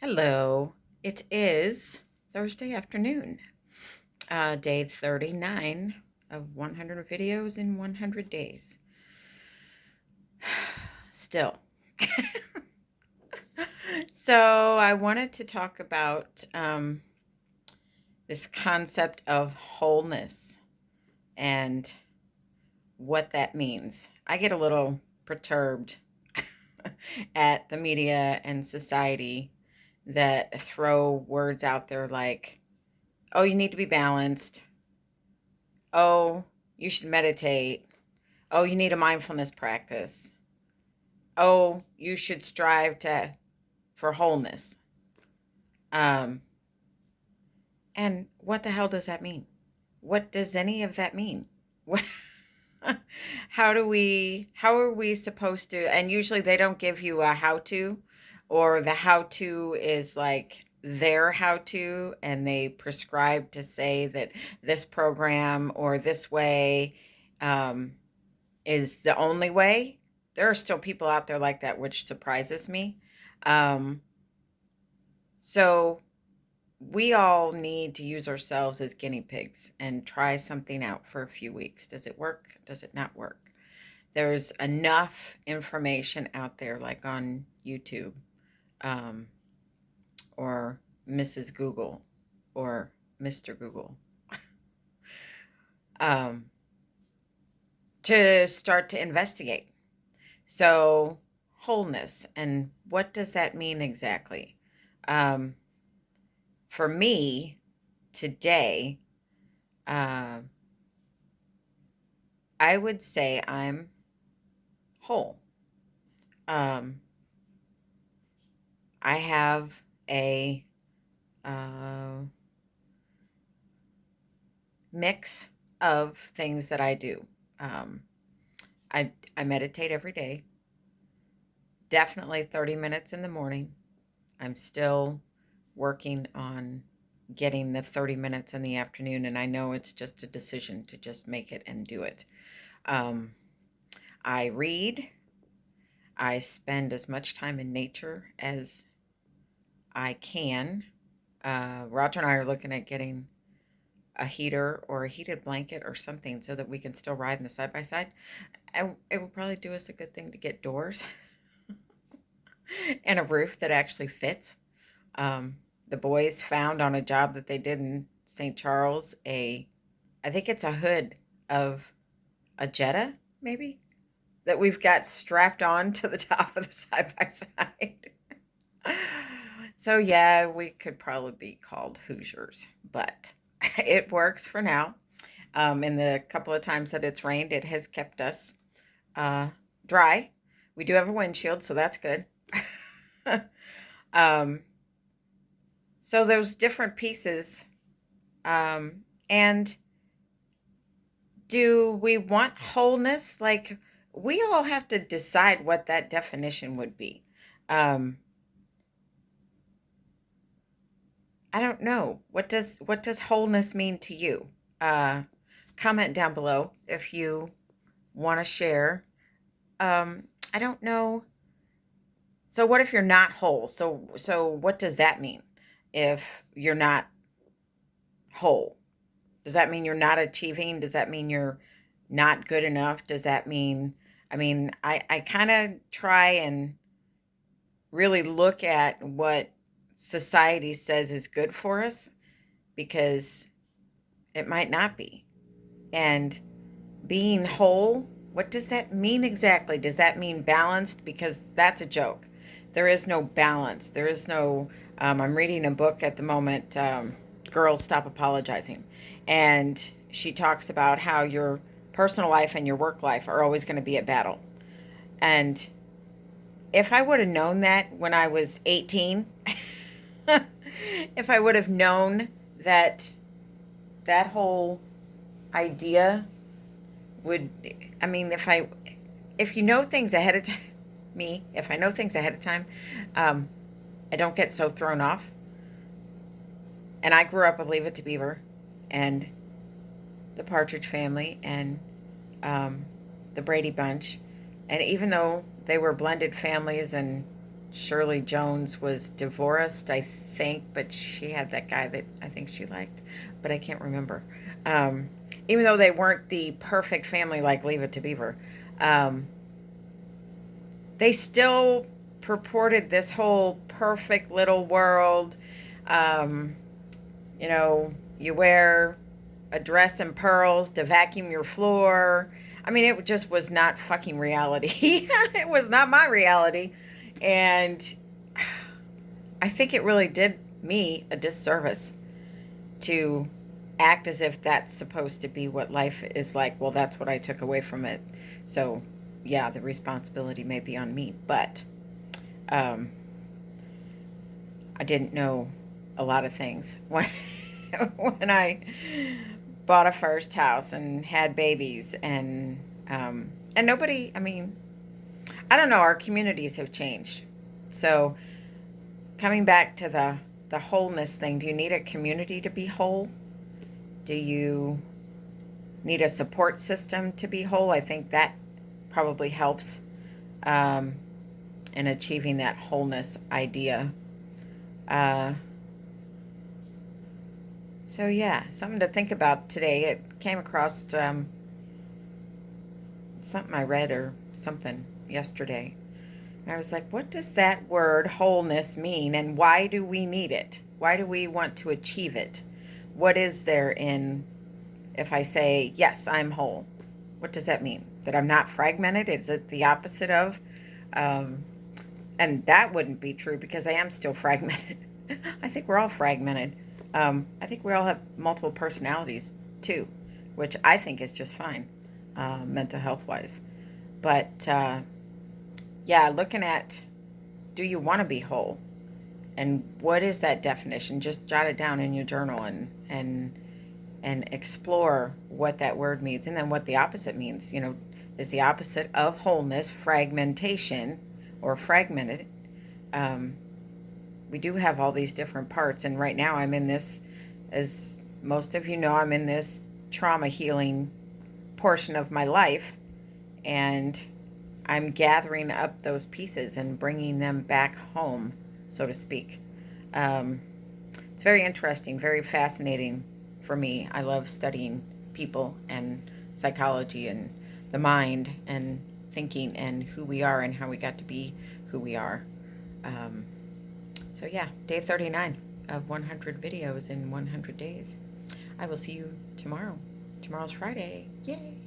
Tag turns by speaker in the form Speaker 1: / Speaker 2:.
Speaker 1: Hello. It is Thursday afternoon, day 39 of 100 videos in 100 days. Still. So, I wanted to talk about this concept of wholeness and what that means. I get a little perturbed at the media and society that throw words out there like, oh, you need to be balanced. Oh, you should meditate. Oh, you need a mindfulness practice. Oh, you should strive to for wholeness. Um, and what the hell does that mean? What does any of that mean? How are we supposed to, and usually they don't give you a how to, or the how to is like their how to, and they prescribe to say that this program or this way um, is the only way. There are still people out there like that, which surprises me. Um, so we all need to use ourselves as guinea pigs and try something out for a few weeks. Does it work? Does it not work? There's enough information out there, like on YouTube, um, or Mrs. Google or Mr. Google, um, to start to investigate. So, wholeness, and what does that mean exactly? Um, for me, today, uh, I would say I'm whole. Um, I have a uh, mix of things that I do. Um, I meditate every day, definitely 30 minutes in the morning. I'm still working on getting the 30 minutes in the afternoon, and I know it's just a decision to just make it and do it. Um, I read. I spend as much time in nature as I can. Roger and I are looking at getting a heater or a heated blanket or something so that we can still ride in the side by side. And it would probably do us a good thing to get doors and a roof that actually fits. Um, the boys found on a job that they did in St. Charles I think it's a hood of a Jetta, maybe, that we've got strapped on to the top of the side by side. So, yeah, we could probably be called Hoosiers, but it works for now. In the couple of times that it's rained, it has kept us uh, dry. We do have a windshield, so that's good. um, so those different pieces, and do we want wholeness? Like, we all have to decide what that definition would be. Um, I don't know. What does wholeness mean to you? Uh, Comment down below if you want to share. I don't know. So what if you're not whole? So what does that mean? If you're not whole, does that mean you're not achieving? Does that mean you're not good enough? Does that mean, I kind of try and really look at what society says is good for us, because it might not be. And being whole, what does that mean exactly? Does that mean balanced? Because that's a joke. There is no balance. There is no, I'm reading a book at the moment, Girls Stop Apologizing. And she talks about how your personal life and your work life are always going to be a battle. And if I would have known that when I was 18, if I would have known that that whole idea would, I mean, if you know things ahead of time, if I know things ahead of time, um, I don't get so thrown off. And I grew up with Leave It to Beaver and the Partridge Family and the Brady Bunch. And even though they were blended families and Shirley Jones was divorced, I think, but she had that guy that I think she liked, but I can't remember. Um, Even though they weren't the perfect family like Leave It to Beaver, um, they still purported this whole perfect little world. Um, you know, you wear a dress and pearls to vacuum your floor. I mean, it just was not fucking reality. It was not my reality. And I think it really did me a disservice to act as if that's supposed to be what life is like. Well, that's what I took away from it. So, yeah, the responsibility may be on me, but um, I didn't know a lot of things when when I bought a first house and had babies and nobody. I mean, I don't know. Our communities have changed, so coming back to the wholeness thing. Do you need a community to be whole? Do you need a support system to be whole? I think that probably helps um, in achieving that wholeness idea. Uh, so yeah, something to think about today. It came across something I read or something yesterday. And I was like, what does that word wholeness mean and why do we need it? Why do we want to achieve it? What is there in if I say, yes, I'm whole? What does that mean? That I'm not fragmented? Is it the opposite of? Um, and that wouldn't be true because I am still fragmented. I think we're all fragmented. I think we all have multiple personalities too, which I think is just fine, mental health wise. But yeah, looking at do you want to be whole? And what is that definition? Just jot it down in your journal and explore what that word means and then what the opposite means. You know, is the opposite of wholeness fragmentation or fragmented? Um, we do have all these different parts, and right now I'm in this, as most of you know, I'm in this trauma healing portion of my life, and I'm gathering up those pieces and bringing them back home, so to speak. Um, it's very interesting, very fascinating for me. I love studying people and psychology and the mind and thinking and who we are and how we got to be who we are. Um, so yeah, day 39 of 100 videos in 100 days. I will see you tomorrow. Tomorrow's Friday. Yay!